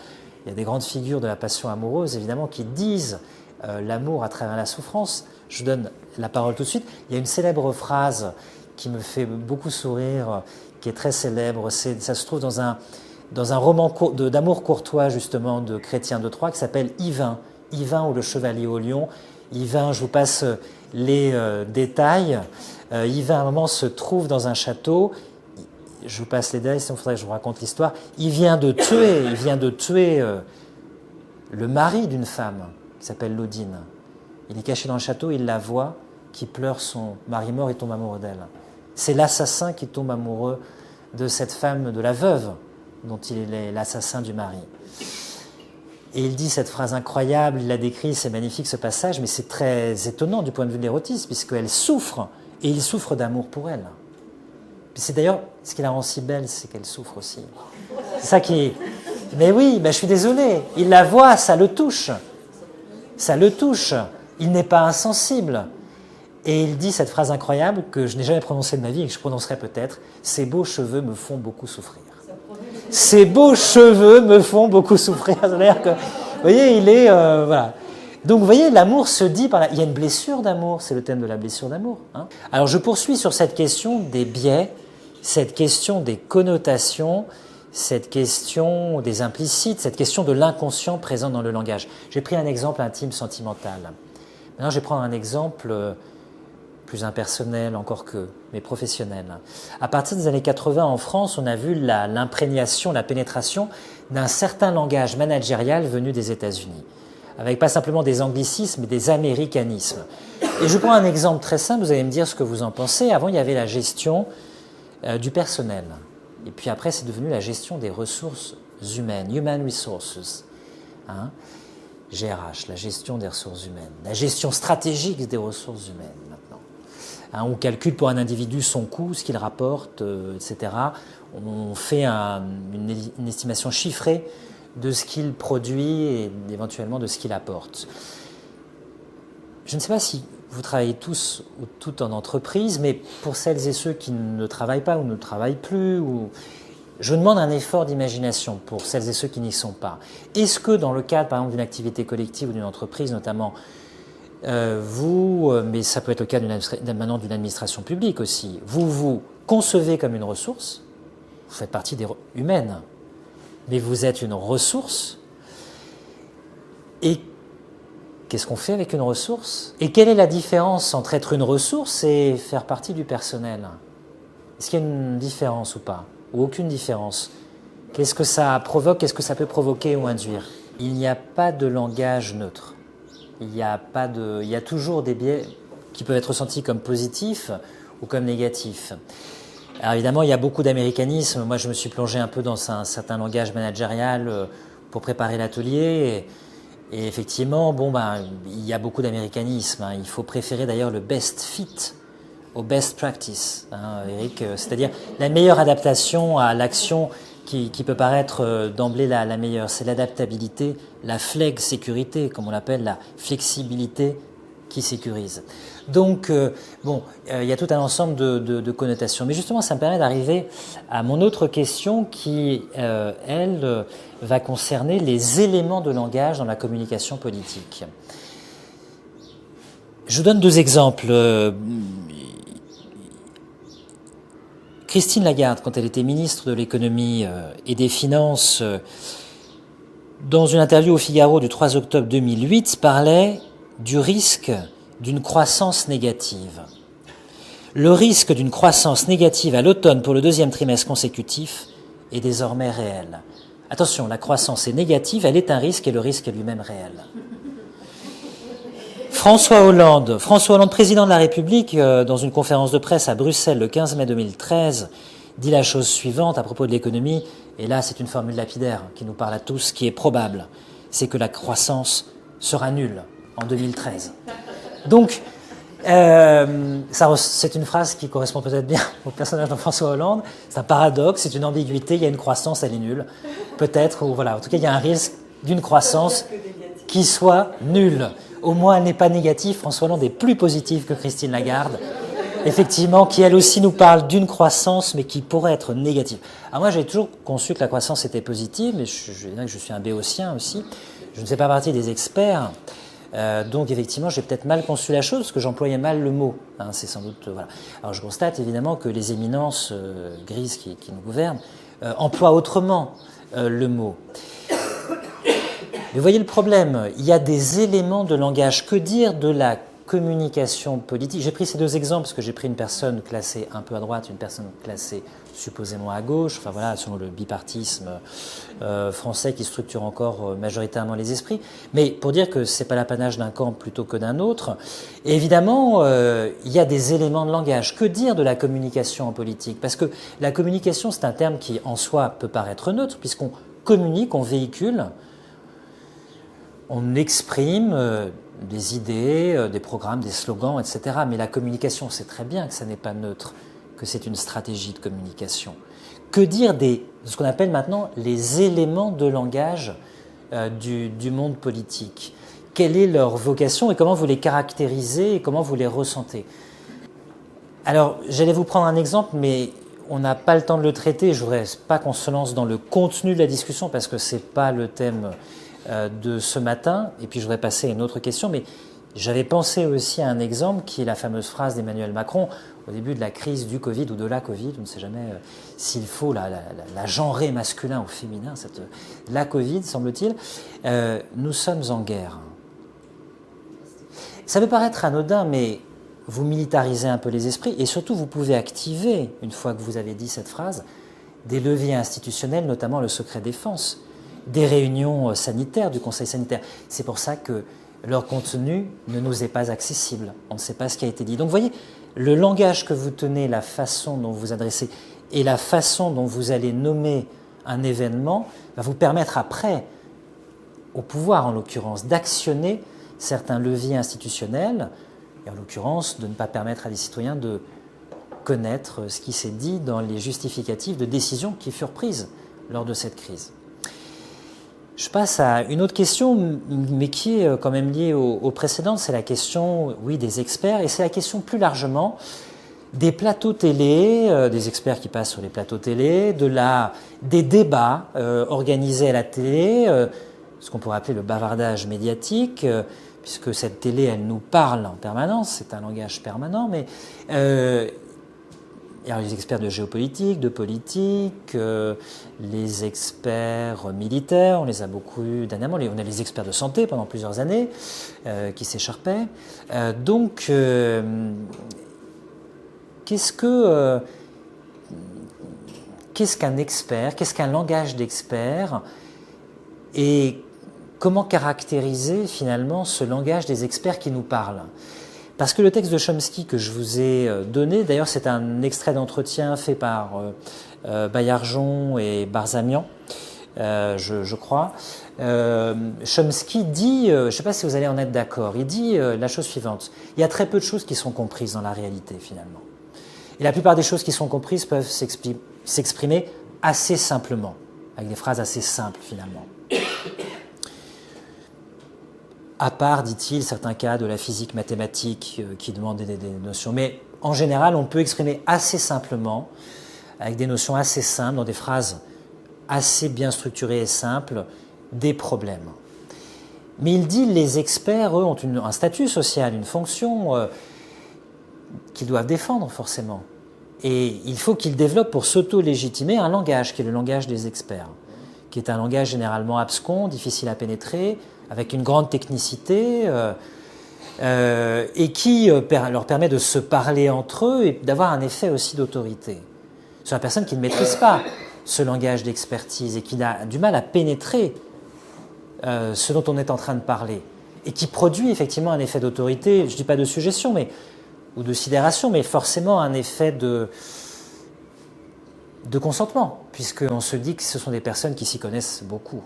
Il y a des grandes figures de la passion amoureuse, évidemment, qui disent l'amour à travers la souffrance. Je donne la parole tout de suite. Il y a une célèbre phrase qui me fait beaucoup sourire, qui est très célèbre. Ça se trouve dans un roman d'amour courtois, justement, de Chrétien de Troyes, qui s'appelle Yvain. Yvain ou le chevalier au lion. Yvain, je vous passe les détails. Yvain, à un moment, se trouve dans un château. Je vous passe les détails, sinon il faudrait que je vous raconte l'histoire. Il vient de tuer le mari d'une femme qui s'appelle Laudine. Il est caché dans le château, il la voit, qui pleure son mari mort et tombe amoureux d'elle. C'est l'assassin qui tombe amoureux de cette femme, de la veuve, dont il est l'assassin du mari. Et il dit cette phrase incroyable, il la décrit, c'est magnifique ce passage, mais c'est très étonnant du point de vue de l'érotisme, puisqu'elle souffre, et il souffre d'amour pour elle. C'est d'ailleurs, ce qui la rend si belle, c'est qu'elle souffre aussi. C'est ça qui... Mais oui, je suis désolé, il la voit, ça le touche. Ça le touche. Il n'est pas insensible. Et il dit cette phrase incroyable que je n'ai jamais prononcée de ma vie et que je prononcerai peut-être. Ces beaux cheveux me font beaucoup souffrir. Ces beaux cheveux me font beaucoup souffrir. C'est-à-dire que, vous voyez, il est... voilà. Donc, vous voyez, l'amour se dit par là. Il y a une blessure d'amour, c'est le thème de la blessure d'amour. Hein. Alors, je poursuis sur cette question des biais, cette question des connotations, cette question des implicites, cette question de l'inconscient présent dans le langage. J'ai pris un exemple intime, sentimental. Maintenant, je vais prendre un exemple plus impersonnel encore que, mais professionnel. À partir des années 80 en France, on a vu l'imprégnation, la pénétration d'un certain langage managérial venu des États-Unis, avec pas simplement des anglicismes, mais des américanismes. Et je prends un exemple très simple, vous allez me dire ce que vous en pensez. Avant, il y avait la gestion du personnel. Et puis après, c'est devenu la gestion des ressources humaines, Human Resources. Hein, GRH, la gestion des ressources humaines, la gestion stratégique des ressources humaines maintenant. Hein, on calcule pour un individu son coût, ce qu'il rapporte, etc. On fait une estimation chiffrée de ce qu'il produit et éventuellement de ce qu'il apporte. Je ne sais pas si vous travaillez tous ou toutes en entreprise, mais pour celles et ceux qui ne travaillent pas ou ne travaillent plus, je demande un effort d'imagination pour celles et ceux qui n'y sont pas. Est-ce que dans le cadre, par exemple, d'une activité collective ou d'une entreprise, notamment, mais ça peut être le cas maintenant d'une administration publique aussi, vous concevez comme une ressource, vous faites partie des humaines, mais vous êtes une ressource, et qu'est-ce qu'on fait avec une ressource? Et quelle est la différence entre être une ressource et faire partie du personnel? Est-ce qu'il y a une différence ou pas? Ou aucune différence? Qu'est-ce que ça provoque? Qu'est-ce que ça peut provoquer ou induire? Il n'y a pas de langage neutre. Il y a toujours des biais qui peuvent être ressentis comme positifs ou comme négatifs. Alors évidemment, il y a beaucoup d'américanisme. Moi, je me suis plongé un peu dans un certain langage managérial pour préparer l'atelier. Et effectivement, il y a beaucoup d'américanisme. Hein. Il faut préférer d'ailleurs le best fit au best practice, hein, Eric. C'est-à-dire la meilleure adaptation à l'action qui peut paraître d'emblée la meilleure. C'est l'adaptabilité, la flex-sécurité, comme on l'appelle, la flexibilité qui sécurise. Donc, il y a tout un ensemble de connotations. Mais justement, ça me permet d'arriver à mon autre question qui, elle, va concerner les éléments de langage dans la communication politique. Je donne deux exemples. Christine Lagarde, quand elle était ministre de l'économie et des finances, dans une interview au Figaro du 3 octobre 2008, parlait du risque d'une croissance négative. Le risque d'une croissance négative à l'automne pour le deuxième trimestre consécutif est désormais réel. Attention, la croissance est négative, elle est un risque et le risque est lui-même réel. François Hollande, président de la République, dans une conférence de presse à Bruxelles le 15 mai 2013, dit la chose suivante à propos de l'économie, et là c'est une formule lapidaire qui nous parle à tous, qui est probable, c'est que la croissance sera nul en 2013. Donc, c'est une phrase qui correspond peut-être bien au personnage de François Hollande. C'est un paradoxe, c'est une ambiguïté. Il y a une croissance, elle est nulle. Peut-être, ou voilà. En tout cas, il y a un risque d'une croissance qui soit nulle. Au moins, elle n'est pas négative. François Hollande est plus positif que Christine Lagarde, effectivement, qui elle aussi nous parle d'une croissance, mais qui pourrait être négative. Alors moi, j'ai toujours conçu que la croissance était positive, mais je suis un béotien aussi. Je ne fais pas partie des experts. Donc effectivement, j'ai peut-être mal conçu la chose parce que j'employais mal le mot. Hein, c'est sans doute voilà. Alors je constate évidemment que les éminences grises qui nous gouvernent emploient autrement le mot. Mais vous voyez le problème, il y a des éléments de langage. Que dire de la communication politique? J'ai pris ces deux exemples parce que j'ai pris une personne classée un peu à droite, une personne classée supposément à gauche, enfin voilà, selon le bipartisme français qui structure encore majoritairement les esprits. Mais pour dire que c'est pas l'apanage d'un camp plutôt que d'un autre, et évidemment, il y a des éléments de langage. Que dire de la communication en politique? Parce que la communication, c'est un terme qui en soi peut paraître neutre, puisqu'on communique, on véhicule, on exprime des idées, des programmes, des slogans, etc. Mais la communication, c'est très bien que ça n'est pas neutre, que c'est une stratégie de communication. Que dire de ce qu'on appelle maintenant les éléments de langage du monde politique? Quelle est leur vocation et comment vous les caractérisez et comment vous les ressentez? Alors, j'allais vous prendre un exemple, mais on n'a pas le temps de le traiter. Je ne voudrais pas qu'on se lance dans le contenu de la discussion parce que ce n'est pas le thème de ce matin, et puis je voudrais passer à une autre question, mais j'avais pensé aussi à un exemple qui est la fameuse phrase d'Emmanuel Macron au début de la crise du Covid ou de la Covid, on ne sait jamais s'il faut la genrer masculin ou féminin, la Covid semble-t-il, nous sommes en guerre. Ça peut paraître anodin, mais vous militarisez un peu les esprits et surtout vous pouvez activer, une fois que vous avez dit cette phrase, des leviers institutionnels, notamment le secret défense, des réunions sanitaires, du Conseil sanitaire. C'est pour ça que leur contenu ne nous est pas accessible. On ne sait pas ce qui a été dit. Donc vous voyez, le langage que vous tenez, la façon dont vous adressez et la façon dont vous allez nommer un événement va vous permettre après, au pouvoir en l'occurrence, d'actionner certains leviers institutionnels et en l'occurrence de ne pas permettre à des citoyens de connaître ce qui s'est dit dans les justificatifs de décisions qui furent prises lors de cette crise. Je passe à une autre question, mais qui est quand même liée aux précédentes, c'est la question, oui, des experts, et c'est la question plus largement des plateaux télé, des experts qui passent sur les plateaux télé, des débats organisés à la télé, ce qu'on pourrait appeler le bavardage médiatique, puisque cette télé, elle nous parle en permanence, c'est un langage permanent, mais il y a les experts de géopolitique, de politique, les experts militaires, on les a beaucoup eu dernièrement, on a les experts de santé pendant plusieurs années qui s'écharpaient. Donc, qu'est-ce qu'un expert? Qu'est-ce qu'un langage d'expert? Et comment caractériser finalement ce langage des experts qui nous parlent? Parce que le texte de Chomsky que je vous ai donné, d'ailleurs c'est un extrait d'entretien fait par Baillargeon et Barzamian, je crois. Chomsky dit, je ne sais pas si vous allez en être d'accord, il dit la chose suivante: il y a très peu de choses qui sont comprises dans la réalité finalement. Et la plupart des choses qui sont comprises peuvent s'exprimer assez simplement, avec des phrases assez simples finalement. À part, dit-il, certains cas de la physique mathématique qui demandent des notions. Mais en général, on peut exprimer assez simplement, avec des notions assez simples, dans des phrases assez bien structurées et simples, des problèmes. Mais il dit les experts, eux, ont un statut social, une fonction qu'ils doivent défendre forcément. Et il faut qu'ils développent pour s'auto-légitimer un langage, qui est le langage des experts, qui est un langage généralement abscon, difficile à pénétrer, avec une grande technicité, et qui leur permet de se parler entre eux et d'avoir un effet aussi d'autorité sur la personne qui ne maîtrise pas ce langage d'expertise et qui a du mal à pénétrer ce dont on est en train de parler, et qui produit effectivement un effet d'autorité, je ne dis pas de suggestion ou de sidération, mais forcément un effet de consentement, puisqu'on se dit que ce sont des personnes qui s'y connaissent beaucoup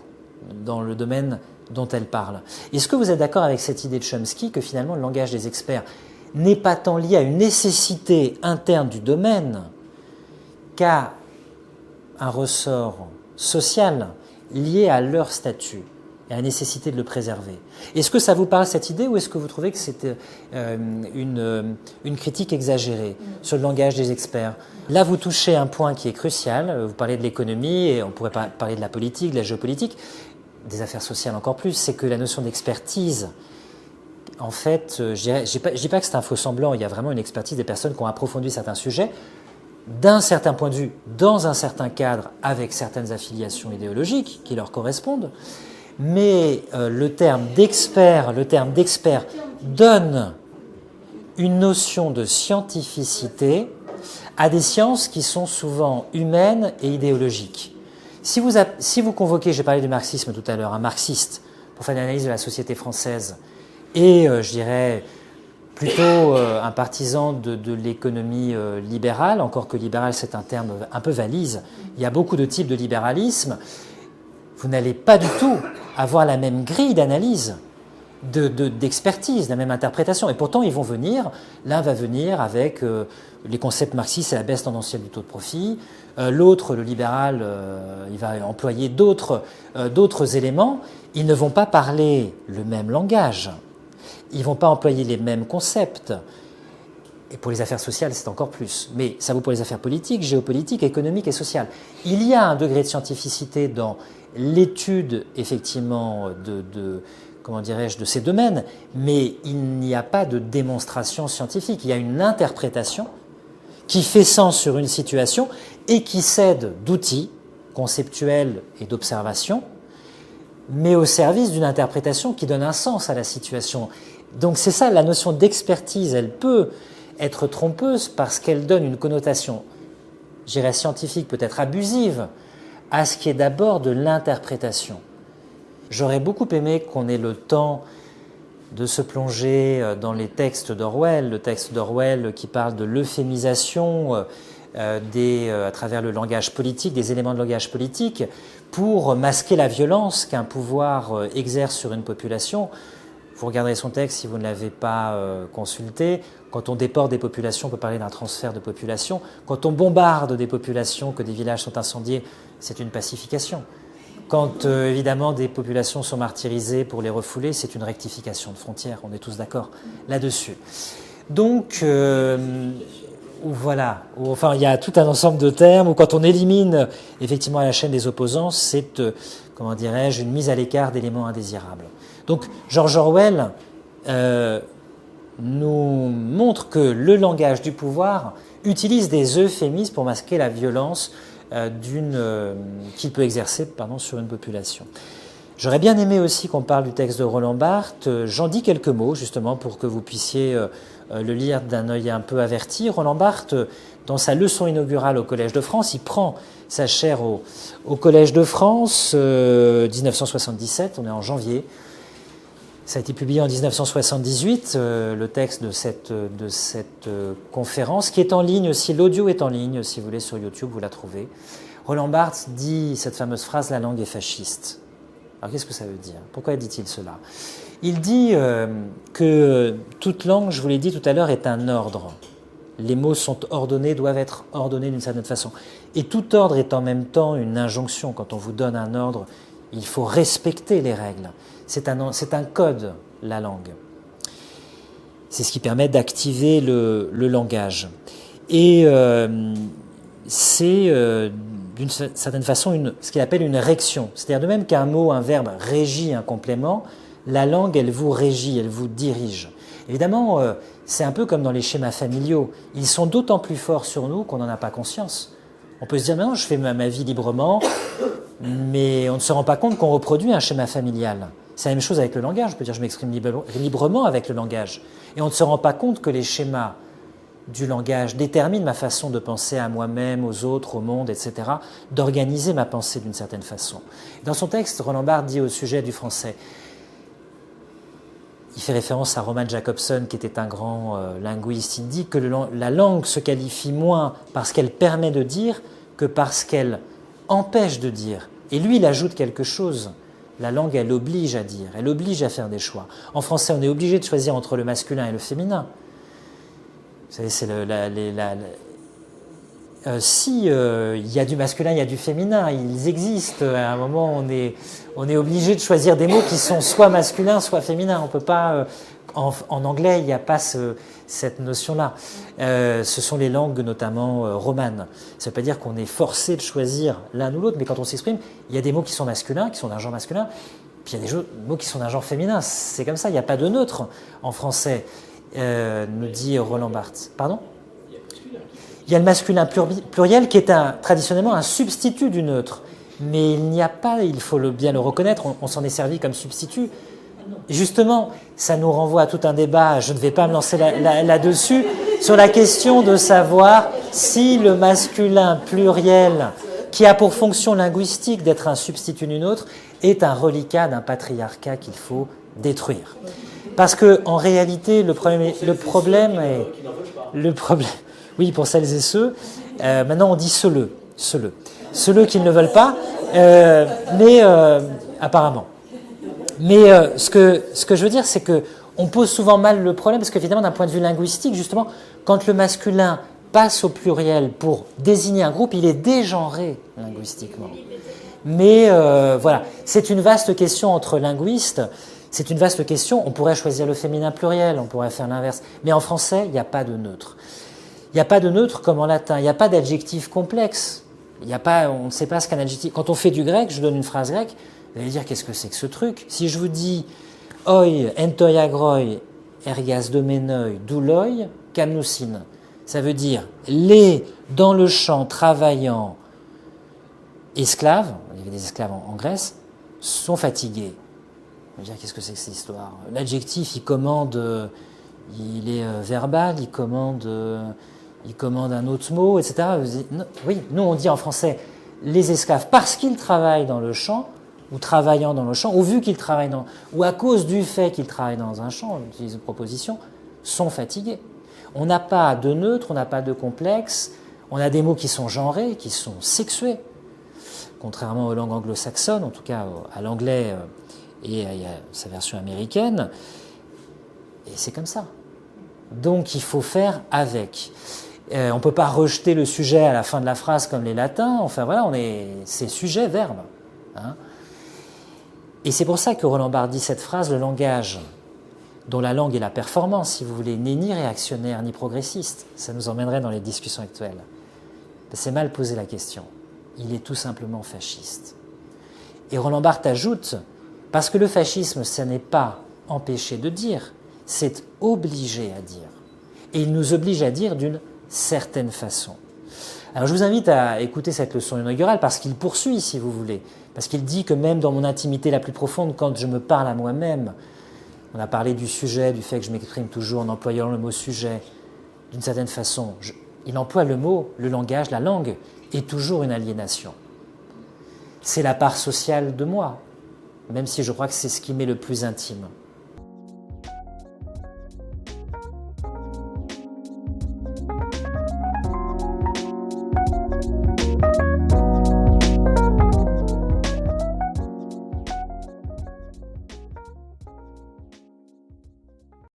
dans le domaine dont elle parle. Est-ce que vous êtes d'accord avec cette idée de Chomsky que finalement le langage des experts n'est pas tant lié à une nécessité interne du domaine qu'à un ressort social lié à leur statut et à la nécessité de le préserver? Est-ce que ça vous parle cette idée, ou est-ce que vous trouvez que c'est une critique exagérée sur le langage des experts? Là, vous touchez un point qui est crucial. Vous parlez de l'économie, et on pourrait parler de la politique, de la géopolitique, des affaires sociales encore plus. C'est que la notion d'expertise, en fait, je dis pas que c'est un faux semblant. Il y a vraiment une expertise des personnes qui ont approfondi certains sujets, d'un certain point de vue, dans un certain cadre, avec certaines affiliations idéologiques qui leur correspondent. Mais le terme d'expert donne une notion de scientificité à des sciences qui sont souvent humaines et idéologiques. Si vous convoquez, j'ai parlé du marxisme tout à l'heure, un marxiste pour faire une analyse de la société française, et je dirais plutôt un partisan de l'économie libérale, encore que libéral c'est un terme un peu valise, il y a beaucoup de types de libéralisme, vous n'allez pas du tout avoir la même grille d'analyse, d'expertise, la même interprétation. Et pourtant, ils vont venir, l'un va venir avec les concepts marxistes et la baisse tendancielle du taux de profit, l'autre, le libéral, il va employer d'autres éléments. Ils ne vont pas parler le même langage, ils ne vont pas employer les mêmes concepts. Et pour les affaires sociales, c'est encore plus. Mais ça vaut pour les affaires politiques, géopolitiques, économiques et sociales. Il y a un degré de scientificité dans l'étude, effectivement, comment dirais-je, de ces domaines, mais il n'y a pas de démonstration scientifique. Il y a une interprétation qui fait sens sur une situation et qui s'aide d'outils conceptuels et d'observation, mais au service d'une interprétation qui donne un sens à la situation. Donc c'est ça, la notion d'expertise, elle peut être trompeuse parce qu'elle donne une connotation, je dirais scientifique, peut-être abusive, à ce qui est d'abord de l'interprétation. J'aurais beaucoup aimé qu'on ait le temps de se plonger dans les textes d'Orwell, le texte d'Orwell qui parle de l'euphémisation à travers le langage politique, des éléments de langage politique, pour masquer la violence qu'un pouvoir exerce sur une population. Vous regarderez son texte si vous ne l'avez pas consulté. Quand on déporte des populations, on peut parler d'un transfert de population. Quand on bombarde des populations, que des villages sont incendiés, c'est une pacification. Quand évidemment des populations sont martyrisées pour les refouler, c'est une rectification de frontières. On est tous d'accord là-dessus. Donc voilà. Enfin, il y a tout un ensemble de termes où quand on élimine effectivement la chaîne des opposants, c'est comment dirais-je, une mise à l'écart d'éléments indésirables. Donc George Orwell nous montre que le langage du pouvoir utilise des euphémismes pour masquer la violence qu'il peut exercer sur une population. J'aurais bien aimé aussi qu'on parle du texte de Roland Barthes. J'en dis quelques mots justement pour que vous puissiez le lire d'un œil un peu averti. Roland Barthes, dans sa leçon inaugurale au Collège de France, il prend sa chaire au Collège de France, 1977, on est en janvier. Ça a été publié en 1978, le texte de cette conférence, qui est en ligne aussi. L'audio est en ligne, si vous voulez, sur YouTube, vous la trouvez. Roland Barthes dit cette fameuse phrase « La langue est fasciste ». Alors qu'est-ce que ça veut dire? Pourquoi dit-il cela? Il dit que toute langue, je vous l'ai dit tout à l'heure, est un ordre. Les mots sont ordonnés, doivent être ordonnés d'une certaine façon. Et tout ordre est en même temps une injonction. Quand on vous donne un ordre, il faut respecter les règles. C'est un code, la langue. C'est ce qui permet d'activer le langage. Et c'est d'une certaine façon ce qu'il appelle une réction. C'est-à-dire de même qu'un mot, un verbe régit un complément, la langue, elle vous régit, elle vous dirige. Évidemment, c'est un peu comme dans les schémas familiaux. Ils sont d'autant plus forts sur nous qu'on n'en a pas conscience. On peut se dire, maintenant, je fais ma vie librement, mais on ne se rend pas compte qu'on reproduit un schéma familial. C'est la même chose avec le langage. On peut dire, je m'exprime librement avec le langage. Et on ne se rend pas compte que les schémas du langage déterminent ma façon de penser à moi-même, aux autres, au monde, etc., d'organiser ma pensée d'une certaine façon. Dans son texte, Roland Barthes dit au sujet du français, il fait référence à Roman Jakobson, qui était un grand linguiste, il dit que la langue se qualifie moins parce qu'elle permet de dire que parce qu'elle empêche de dire. Et lui, il ajoute quelque chose La langue, elle oblige à dire, elle oblige à faire des choix. En français, on est obligé de choisir entre le masculin et le féminin. Vous savez, c'est si il y a du masculin, il y a du féminin, ils existent. À un moment, on est obligé de choisir des mots qui sont soit masculins, soit féminins. On peut pas. En anglais, il n'y a pas cette notion-là. Ce sont les langues notamment romanes. Ça ne veut pas dire qu'on est forcé de choisir l'un ou l'autre, mais quand on s'exprime, il y a des mots qui sont masculins, qui sont d'un genre masculin, puis il y a des mots qui sont d'un genre féminin. C'est comme ça, il n'y a pas de neutre en français, nous dit Roland Barthes. Pardon ? Il y a le masculin pluriel qui est traditionnellement un substitut du neutre. Mais il n'y a pas, il faut bien le reconnaître, on s'en est servi comme substitut. Justement, ça nous renvoie à tout un débat, je ne vais pas me lancer là-dessus, sur la question de savoir si le masculin pluriel, qui a pour fonction linguistique d'être un substitut d'une autre, est un reliquat d'un patriarcat qu'il faut détruire. Parce qu'en réalité, le problème est... Oui, pour celles et ceux. Maintenant, on dit ceux-le. Ceux-le qui ne le veulent pas, apparemment. Mais ce que je veux dire, c'est qu'on pose souvent mal le problème, parce qu'évidemment, d'un point de vue linguistique, justement, quand le masculin passe au pluriel pour désigner un groupe, il est dégenré linguistiquement. Mais voilà, c'est une vaste question entre linguistes, c'est une vaste question, on pourrait choisir le féminin pluriel, on pourrait faire l'inverse. Mais en français, il n'y a pas de neutre. Il n'y a pas de neutre comme en latin, il n'y a pas d'adjectif complexe. On ne sait pas ce qu'un adjectif... Quand on fait du grec, je donne une phrase grecque, vous allez dire qu'est-ce que c'est que ce truc. Si je vous dis « Oi entoi agroi ergas domenoi douloi kamnousin », ça veut dire « les dans le champ travaillant esclaves », il y avait des esclaves en Grèce, sont fatigués. On va dire qu'est-ce que c'est que cette histoire. L'adjectif, il commande, il est verbal, il commande un autre mot, etc. Oui, nous on dit en français les esclaves parce qu'ils travaillent dans le champ, ou travaillant dans le champ, ou vu qu'ils travaillent ou à cause du fait qu'ils travaillent dans un champ, on utilise une proposition, sont fatigués. On n'a pas de neutre, on n'a pas de complexe, on a des mots qui sont genrés, qui sont sexués, contrairement aux langues anglo-saxonnes, en tout cas à l'anglais et à sa version américaine, et c'est comme ça. Donc il faut faire avec. On ne peut pas rejeter le sujet à la fin de la phrase comme les latins, enfin voilà, c'est sujet, verbe. Hein. Et c'est pour ça que Roland Barthes dit cette phrase, le langage, dont la langue est la performance, si vous voulez, n'est ni réactionnaire ni progressiste. Ça nous emmènerait dans les discussions actuelles. C'est mal posé la question. Il est tout simplement fasciste. Et Roland Barthes ajoute, parce que le fascisme, ça n'est pas empêché de dire, c'est obligé à dire. Et il nous oblige à dire d'une certaine façon. Alors je vous invite à écouter cette leçon inaugurale parce qu'il poursuit, si vous voulez. Parce qu'il dit que même dans mon intimité la plus profonde, quand je me parle à moi-même, on a parlé du sujet, du fait que je m'exprime toujours en employant le mot sujet, d'une certaine façon. Il emploie le mot, le langage, la langue est toujours une aliénation. C'est la part sociale de moi, même si je crois que c'est ce qui m'est le plus intime.